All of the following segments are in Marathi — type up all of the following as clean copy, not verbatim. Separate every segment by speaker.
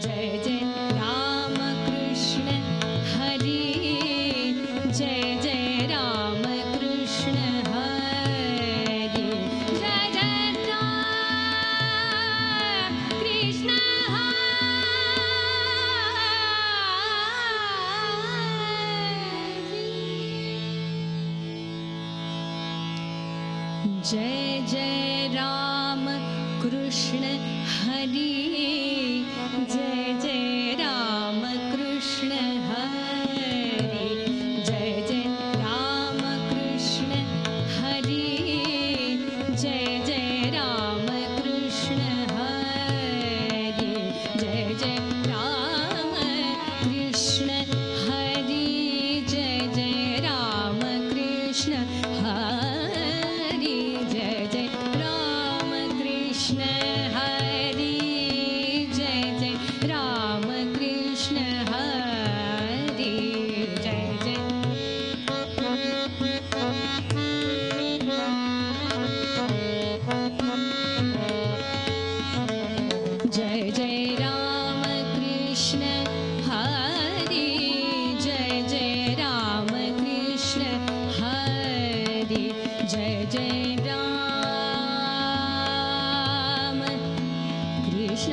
Speaker 1: जय जय राम कृष्ण हरी जय जय राम कृष्ण हरी जय जय राम कृष्ण हरी जय जय राम कृष्ण हरी जय जय राम कृष्ण हरी जय जय राम कृष्ण हरी जय जय राम कृष्ण हरी जय जय राम कृष्ण हरी जय जय राम कृष्ण हरी जय जय राम कृष्ण हरी जय जय राम कृष्ण हरी जय जय जय जय राम कृष्ण हरी जय जय राम कृष्ण हरी जय जय राम कृष्ण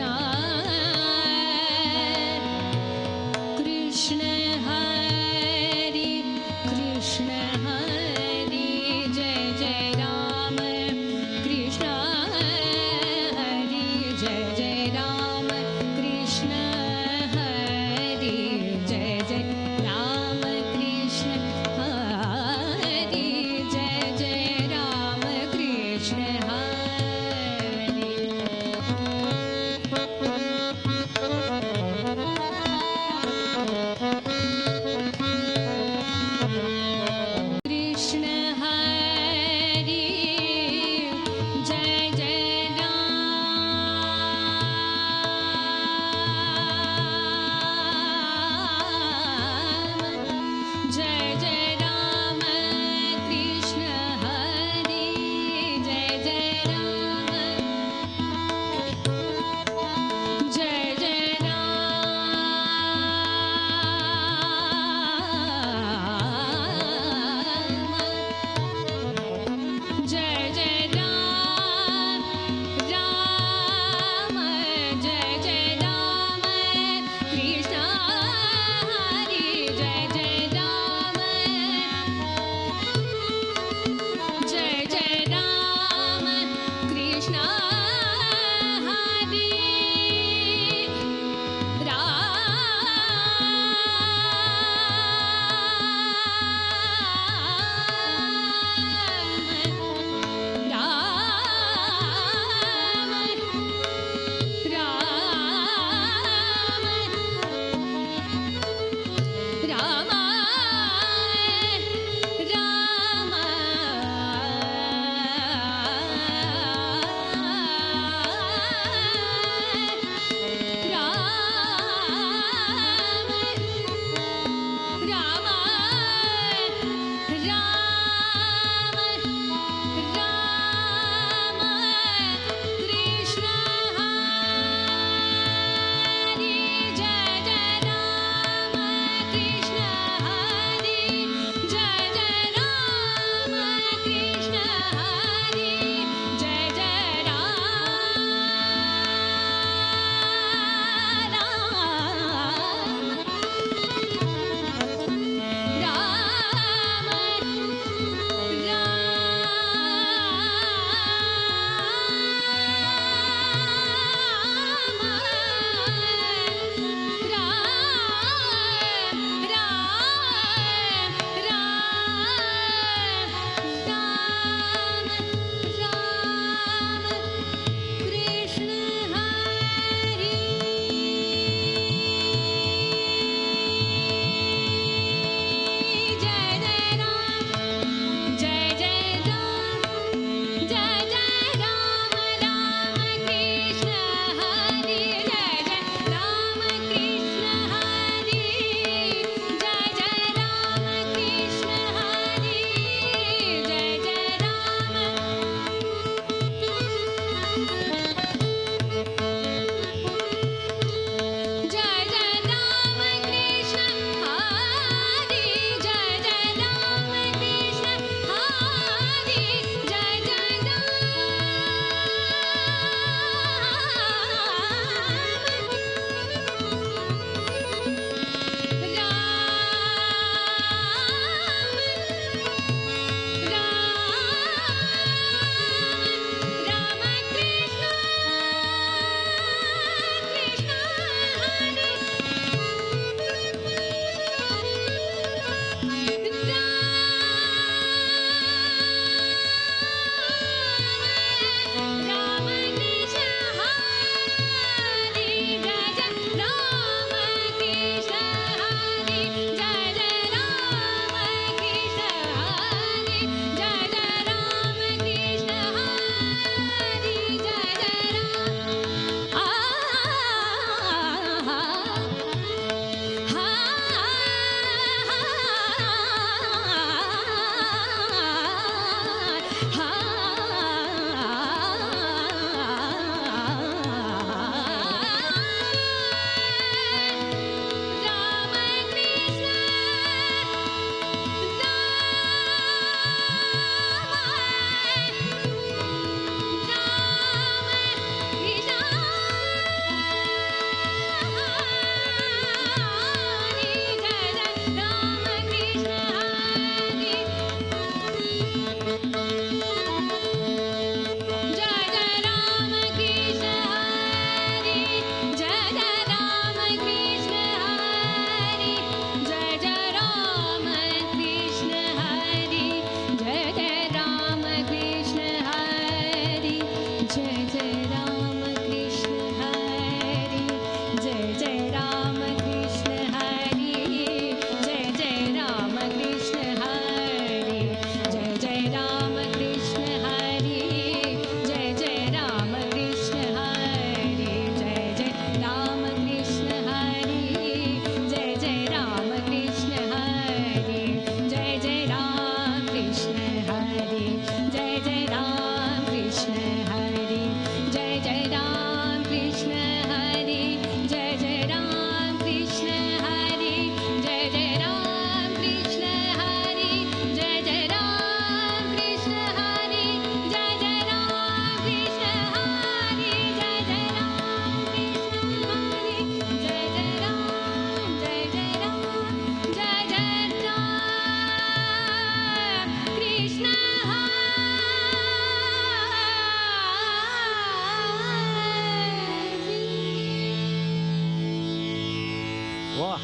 Speaker 2: वाह,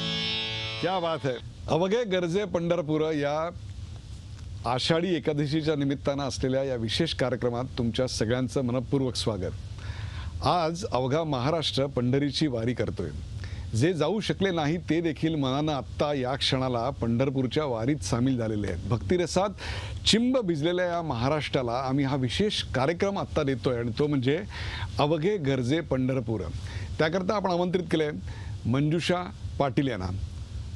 Speaker 2: क्या बात है. अवघे गरजे पंढरपूर या आषाढी एकादशीच्या निमित्तानं असलेल्या या विशेष कार्यक्रमात तुमच्या सगळ्यांचं मनपूर्वक स्वागत. आज अवघा महाराष्ट्र पंढरीची वारी करतोय. जे जाऊ शकले नाही ते देखील मनानं आत्ता या क्षणाला पंढरपूरच्या वारीत सामील झालेले आहेत. भक्तिरसात चिंब भिजलेल्या या महाराष्ट्राला आम्ही हा विशेष कार्यक्रम आत्ता देतोय आणि तो म्हणजे अवघे गरजे पंढरपूर. त्याकरता आपण आमंत्रित केलंय मंजुषा पाटील यांना.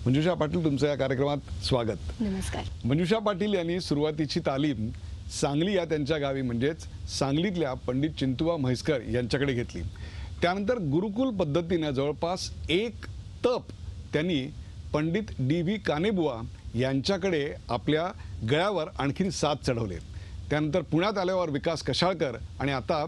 Speaker 2: मंजुषा पाटील, तुमचं या कार्यक्रमात स्वागत.
Speaker 1: नमस्कार.
Speaker 2: मंजुषा पाटील यांनी सुरुवातीची तालीम सांगली या त्यांच्या गावी म्हणजेच सांगलीतल्या पंडित चिंतुबा म्हैसकर यांच्याकडे घेतली. त्यानंतर गुरुकुल पद्धतीने जवळपास एक तप त्यांनी पंडित D.V. कानेबुवा यांच्याकडे आपल्या गळ्यावर आणखीन 7 चढवले. त्यानंतर पुण्यात आल्यावर विकास कशाळकर आणि आता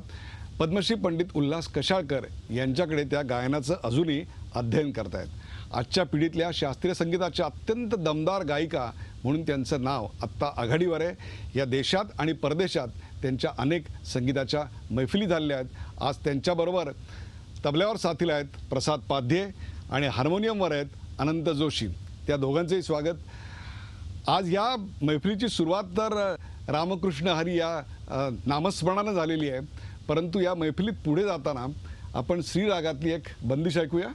Speaker 2: पद्मश्री पंडित उल्हास कशाळकर यांच्याकडे त्या गायनाचं अजूनही अध्ययन करतायत. आजच्या पिढीतल्या शास्त्रीय संगीताच्या अत्यंत दमदार गायिका म्हणून त्यांचं नाव आत्ता आघाडीवर आहे. या देशात आणि परदेशात त्यांच्या अनेक संगीताच्या मैफिली झालेल्या आहेत. आज त्यांच्याबरोबर तबल्यावर साथीला आहेत प्रसाद पाध्ये आणि हार्मोनियमवर आहेत अनंत जोशी. त्या दोघांचंही स्वागत. आज या मैफिलीची सुरुवात तर रामकृष्ण हरी या नामस्मरणानं झालेली आहे, परंतु या मैफिलीत पुढे जाताना आपण श्री रागातली एक बंदिश ऐकूया.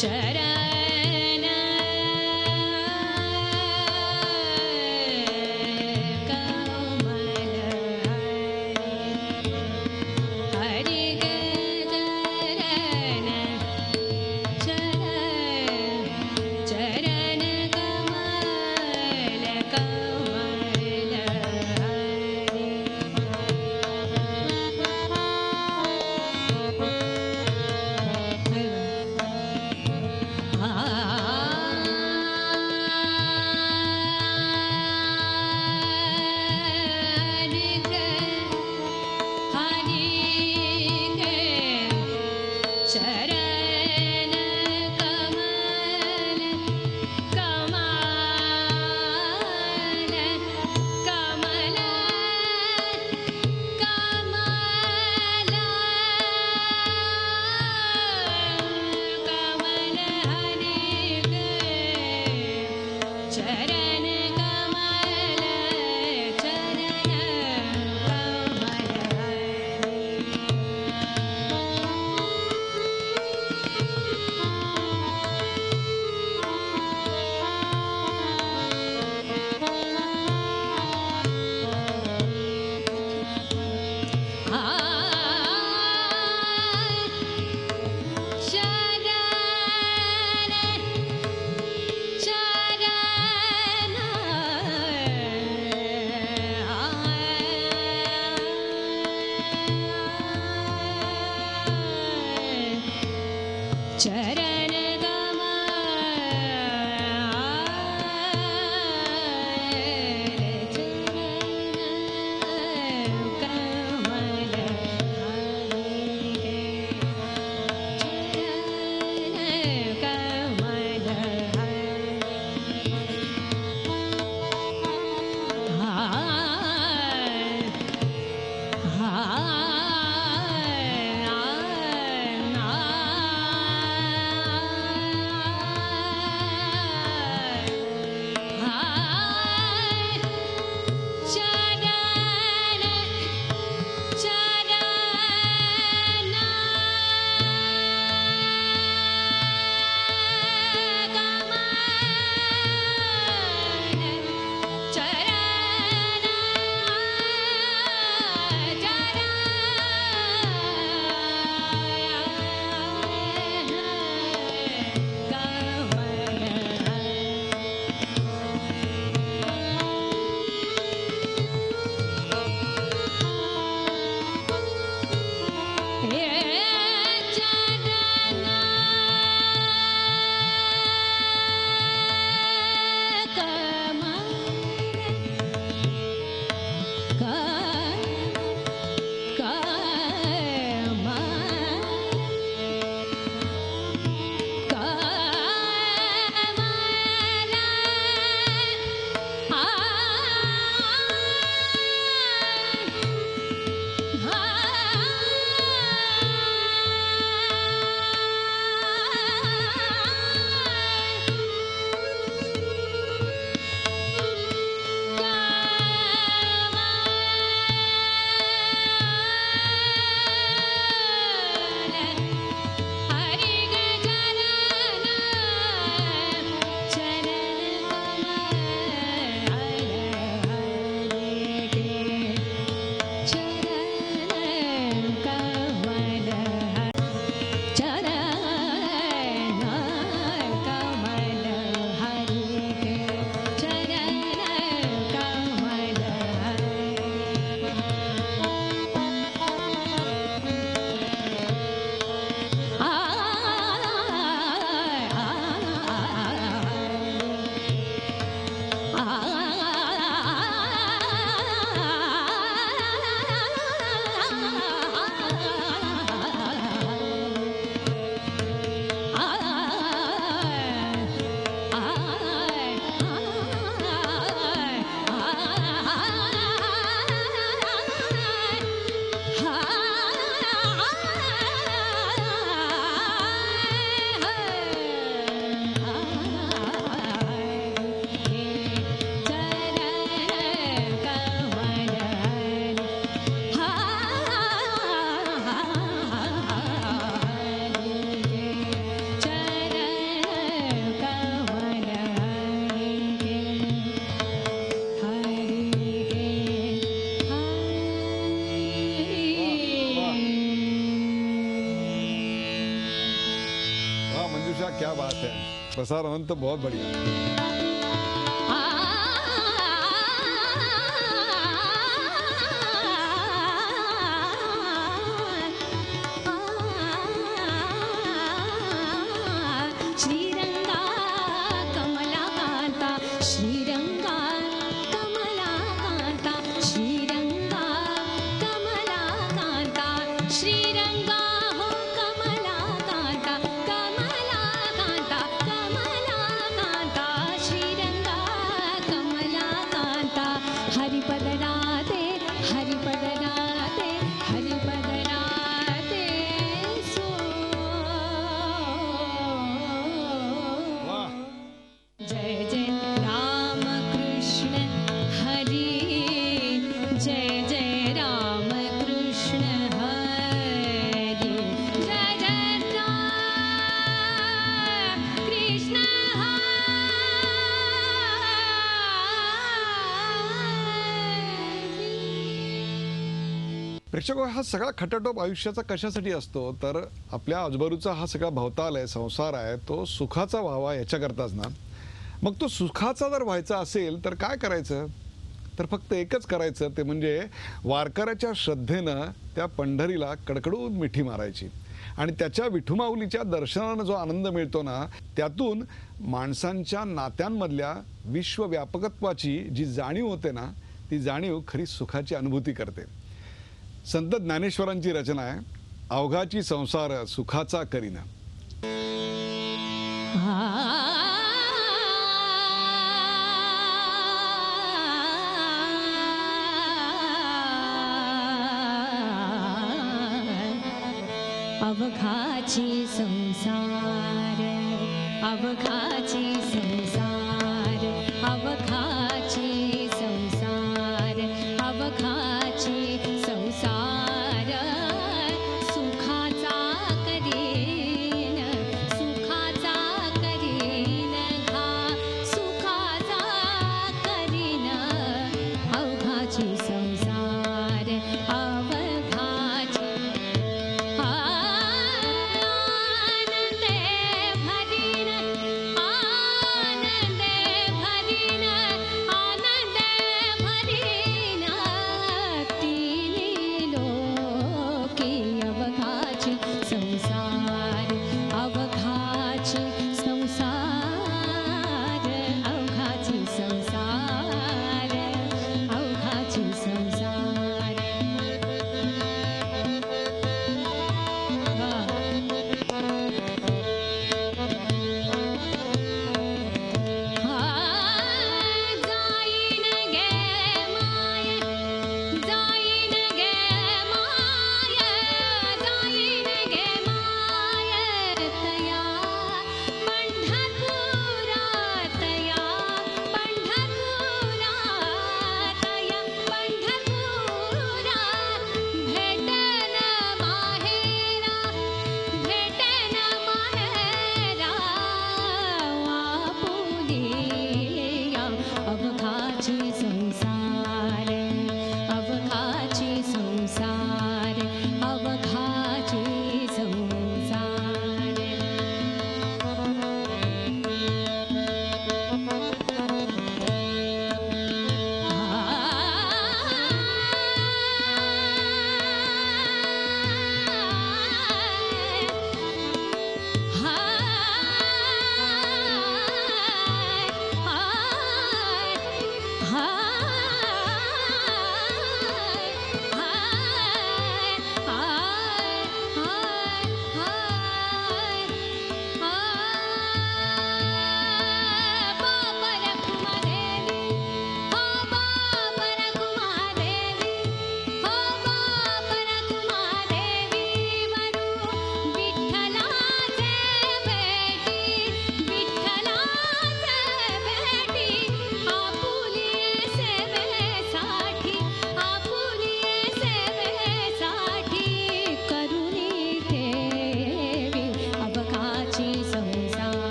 Speaker 1: चरण कमल हरि ग चरण कमल कमल चरण कमल कमल कमल कमल कमल हरि ग चरण कमल चरण चरण
Speaker 2: मंजुषा, क्या बात है, प्रसार अनंत बहुत बढ़िया.
Speaker 1: श्रीरंगा कमलाकांता श्रीरंगा कमलाकांता श्रीरंगा कमलाकांता श्रीरंगा हो कमलाकांता कमलाकांता कमलाकांता श्रीरंगा कमलाकांता हरिपद राधे हरिपद राधे हरिपद राधे सो
Speaker 2: वाह.
Speaker 1: जय जय राम कृष्ण हरी जय जय राम कृष्ण हरी जय जय राम कृष्ण हरी.
Speaker 2: प्रेक्षक, हा सगळा खटाटोप आयुष्याचा कशासाठी असतो तर आपल्या आजूबाजूचा हा सगळा भवताल आहे, संसार आहे, तो सुखाचा व्हावा याच्याकरताच ना. मग तो सुखाचा जर व्हायचा असेल तर काय करायचं, तर फक्त एकच करायचं, ते म्हणजे वारकऱ्याच्या श्रद्धेनं त्या पंढरीला कडकडून मिठी मारायची. आणि त्याच्या विठुमाऊलीच्या दर्शनानं जो आनंद मिळतो ना, त्यातून माणसांच्या नात्यांमधल्या विश्वव्यापकत्वाची जी जाणीव होते ना, ती जाणीव खरी सुखाची अनुभूती करते. संत ज्ञानेश्वरांची रचना आहे, अवघाची संसार सुखाचा करीना.
Speaker 1: अवघाची संसार अवघाची संसार अवघाची संसार अवघाची संसार सुखाचा करीन सुखाचा करीन घा सुखाचा करीन अवघाची संसार अवघाची आनंदे भरीन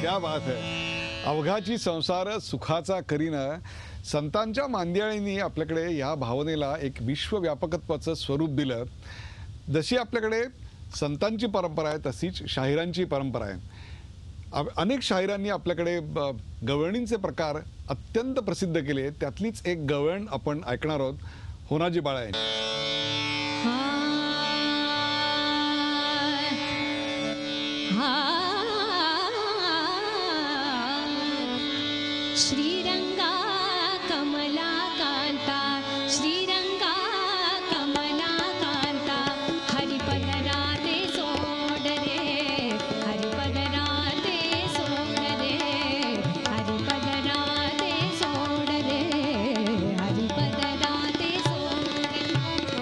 Speaker 2: क्या बात है. अवघाची संसार सुखाचा करीन. संतांच्या मांदियाळींनी आपल्याकडे या भावनेला एक विश्वव्यापकत्वाचं स्वरूप दिलं. जशी आपल्याकडे संतांची परंपरा आहे तशीच शाहिरांची परंपरा आहे. अनेक शाहिरांनी आपल्याकडे गवळणींचे प्रकार अत्यंत प्रसिद्ध केले. त्यातलीच एक गवळण आपण ऐकणार आहोत होनाजी बाळा यांची.
Speaker 1: श्रीरंगा कमला कांता, श्रीरंगा कमला कांता, हरिपद राधे सोड रे, हरिपद राधे सोड रे, हरिपद राधे सोड रे, हरिपद राधे सोड रे.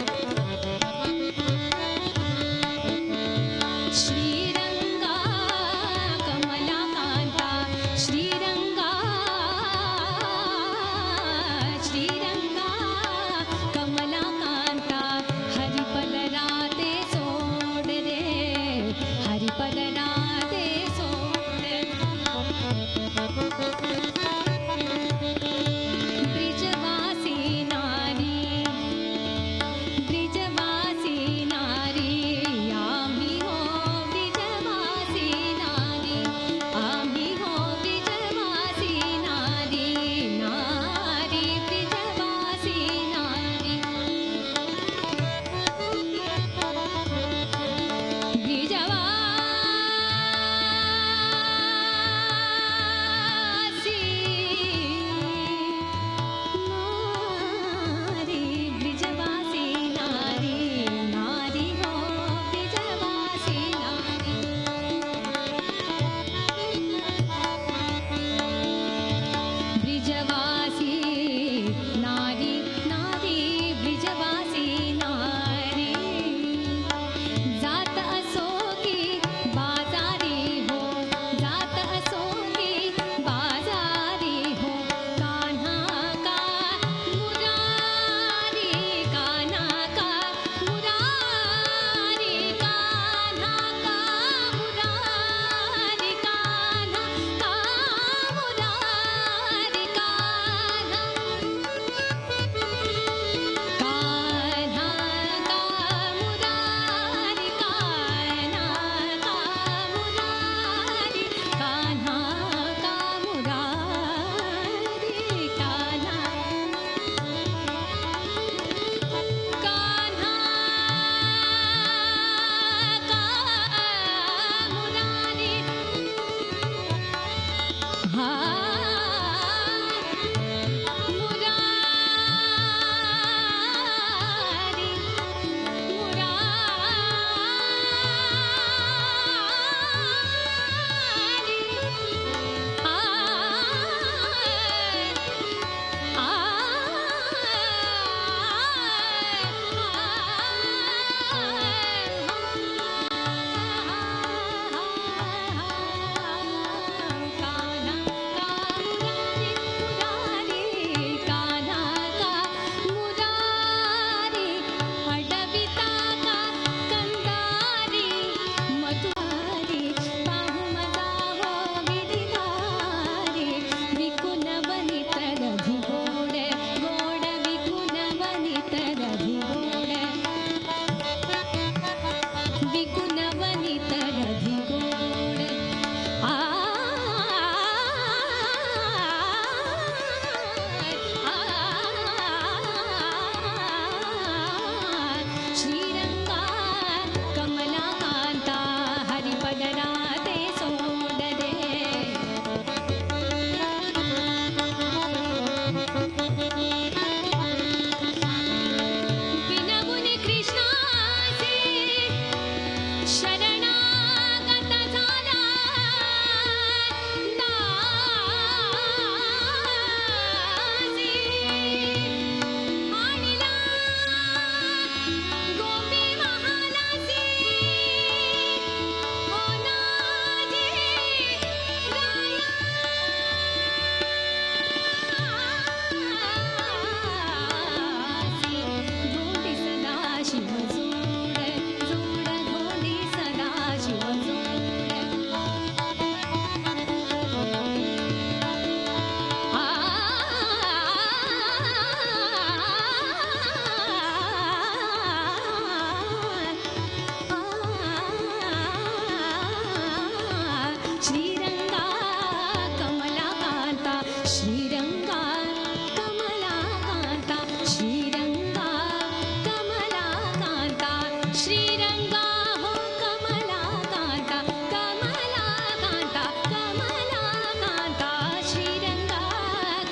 Speaker 1: श्रीरंगा हो कमला कांता कमला कांता कमला कांता श्रीरंगा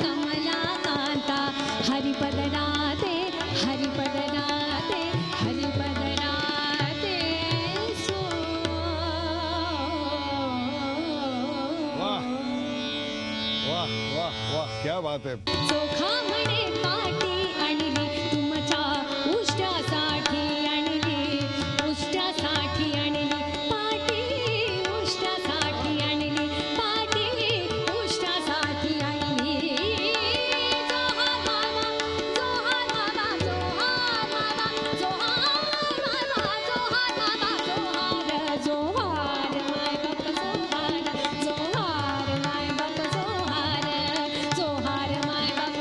Speaker 1: कमला कांता हरिपद राधे हरिपद राधे हरिपद राधे सो
Speaker 2: वाह वाह वाह वाह, क्या बात है.
Speaker 1: चोखा म्हणे पाटी आणली तुमच्या उष्ट्यासाठी आणली उष्ट्यासाठी आणली पाटी उष्ट्यासाठी आणली पाटी उष्ट्यासाठी आणली जोहार मामा जोहार मामा जोहार मामा जोहार मामा जोहार मामा जोहार जोहार माय बाप जोहार जोहार माय बाप जोहार जोहार माय बाप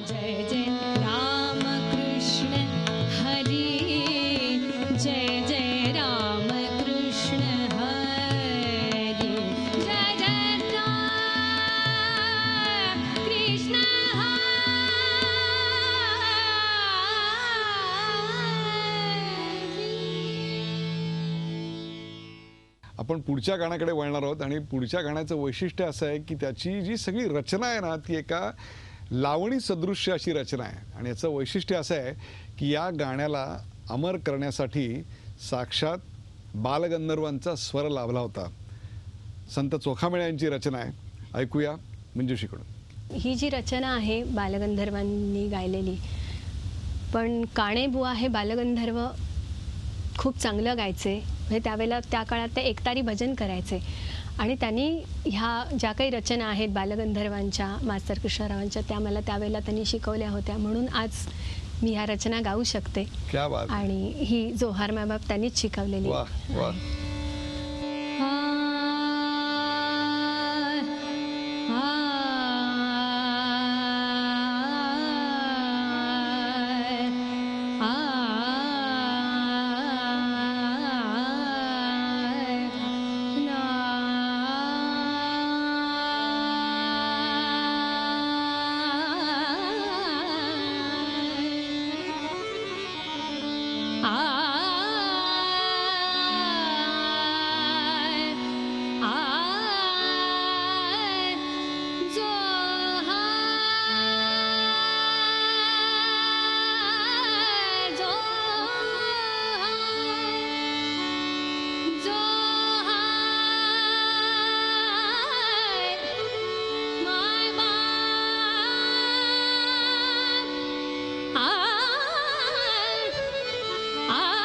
Speaker 1: जय जय राम कृष्ण हरी जय जय राम कृष्ण हरी जय जय राम कृष्ण
Speaker 2: आपण पुढच्या गाण्याकडे वळणार आहोत आणि पुढच्या गाण्याचं वैशिष्ट्य असं आहे की त्याची जी सगळी रचना आहे ना ती एका लावणी सदृश्य अशी रचना आहे. आणि याचं वैशिष्ट्य असं आहे की या गाण्याला अमर करण्यासाठी साक्षात बालगंधर्वांचा स्वर लाभला होता. संत चोखामेळे यांची रचना आहे. ऐकूया मंजुषीकडून.
Speaker 3: ही जी रचना आहे बालगंधर्वांनी गायलेली, पण काणेबुवा हे बालगंधर्व खूप चांगलं गायचे. म्हणजे त्यावेळेला त्या काळात ते एकतारी भजन करायचे आणि त्यांनी ह्या ज्या काही रचना आहेत बालगंधर्वांच्या मास्तर कृष्णरावांच्या त्या मला त्यावेळेला त्यांनी शिकवल्या होत्या. म्हणून आज मी ह्या रचना गाऊ शकते.
Speaker 2: क्या बात.
Speaker 3: आणि ही जोहार माय बाप त्यांनीच शिकवलेली
Speaker 2: वाह वाह.
Speaker 1: आ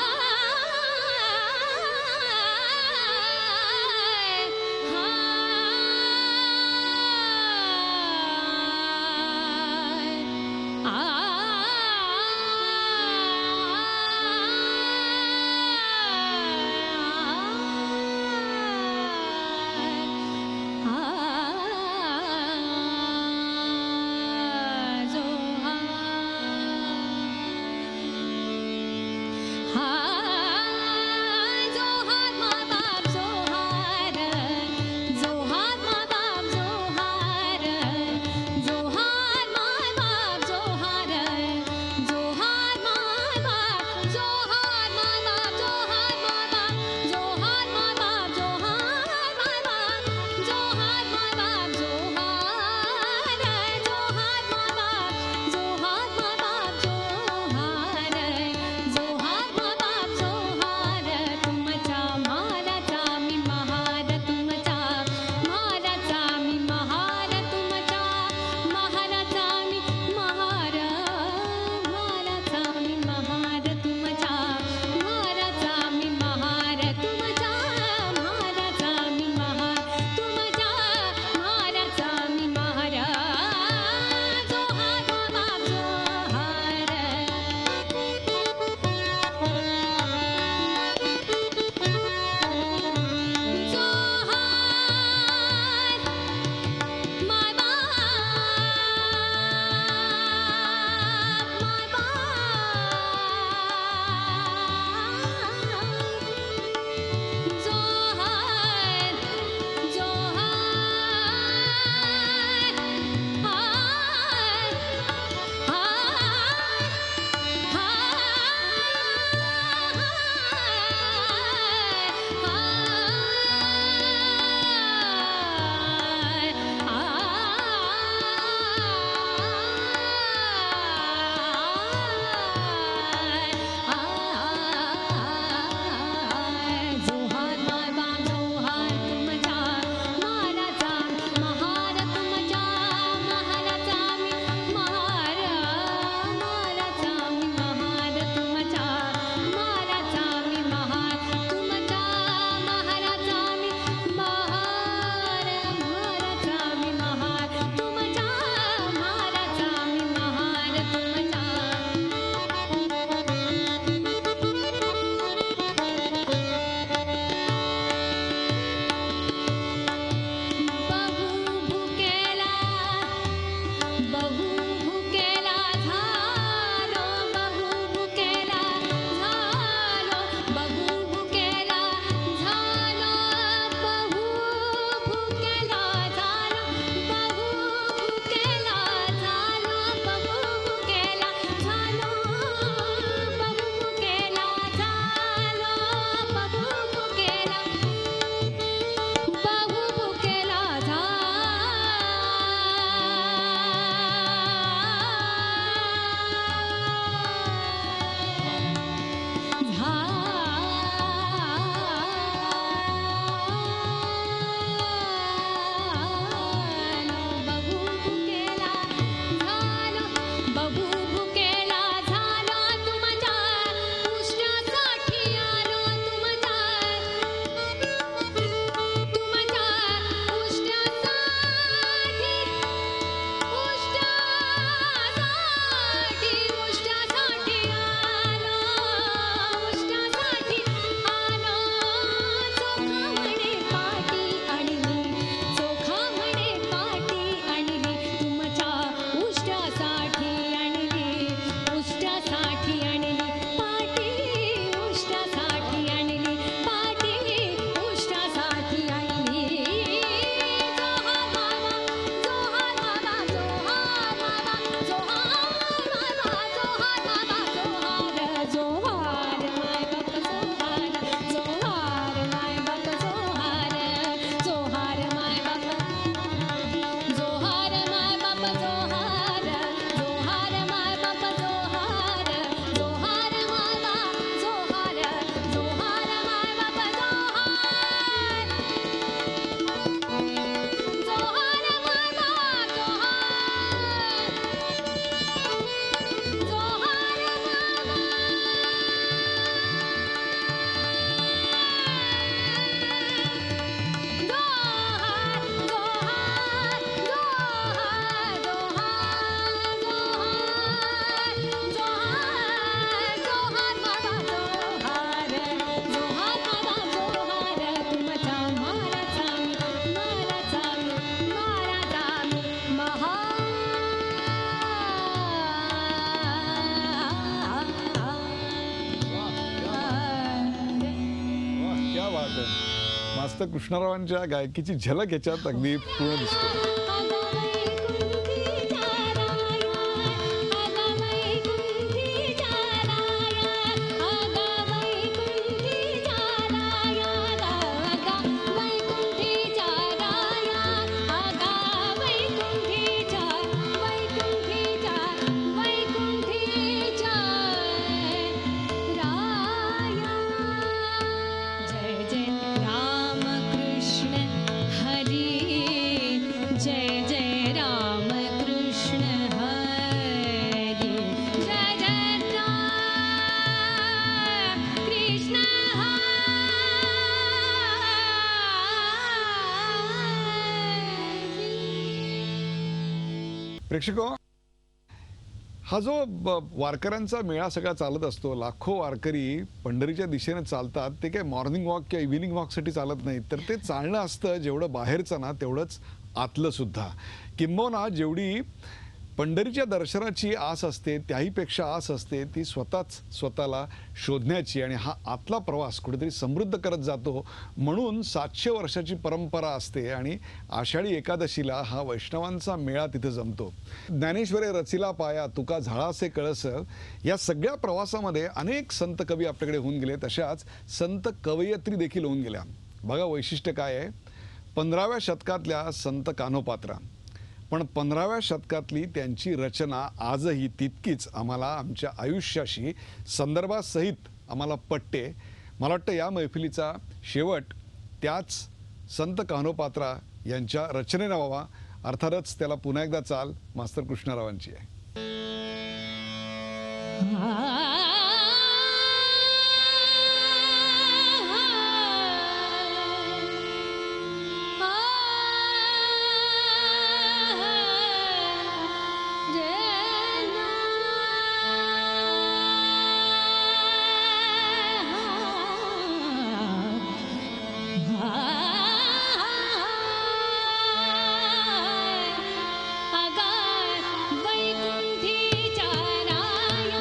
Speaker 2: बात आहे. मास्तर कृष्णरावांच्या गायकीची झलक याच्यात अगदी पूर्ण दिसते.
Speaker 1: जय जय राम कृष्ण हरी, जय जय राम कृष्ण हरी, जय जय राम कृष्ण हरी.
Speaker 2: प्रेक्षको, हा जो वारकऱ्यांचा मेळा सगळा चालत असतो, लाखो वारकरी पंढरीच्या दिशेने चालतात, ते काय मॉर्निंग वॉक किंवा इव्हिनिंग वॉकसाठी चालत नाहीत, तर ते चालणं असतं जेवढं बाहेरचं ना तेवढंच आतलं सुद्धा. किंबहुना जेवढी पंढरीच्या दर्शनाची आस असते त्याहीपेक्षा आस असते ती स्वतःला शोधण्याची, आणि हा आतला प्रवास कुठेतरी समृद्ध करत जातो. म्हणून 700 वर्षाची परंपरा असते आणि आषाढी एकादशीला हा वैष्णवांचा मेळा तिथे जमतो. ज्ञानेश्वरे रचिला पाया तुका झाळासे कळस, या सगळ्या प्रवासामध्ये अनेक संत कवी आपल्याकडे होऊन गेले, तशाच संत कवयित्री देखील होऊन गेल्या. बघा वैशिष्ट्य काय आहे. 15व्या शतकातल्या संत कान्होपात्रा, पण 15व्या शतकातली त्यांची रचना आजही तितकीच आम्हाला आमच्या आयुष्याशी संदर्भासहित आम्हाला पटते. मला वाटतं या मैफिलीचा शेवट त्याच संत कान्होपात्रा यांच्या रचनेनं व्हावा. अर्थातच त्याला पुन्हा एकदा चाल मास्तर कृष्णरावांची आहे.
Speaker 1: वैकुंठी चाराया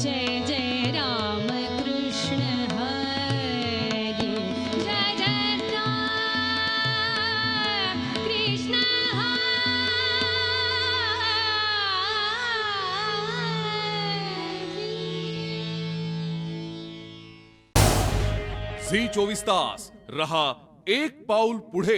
Speaker 1: जय जय राम कृष्ण हरी जय जय राम कृष्ण हरी।
Speaker 4: झी 24 तास रहा एक पाऊल पुढे.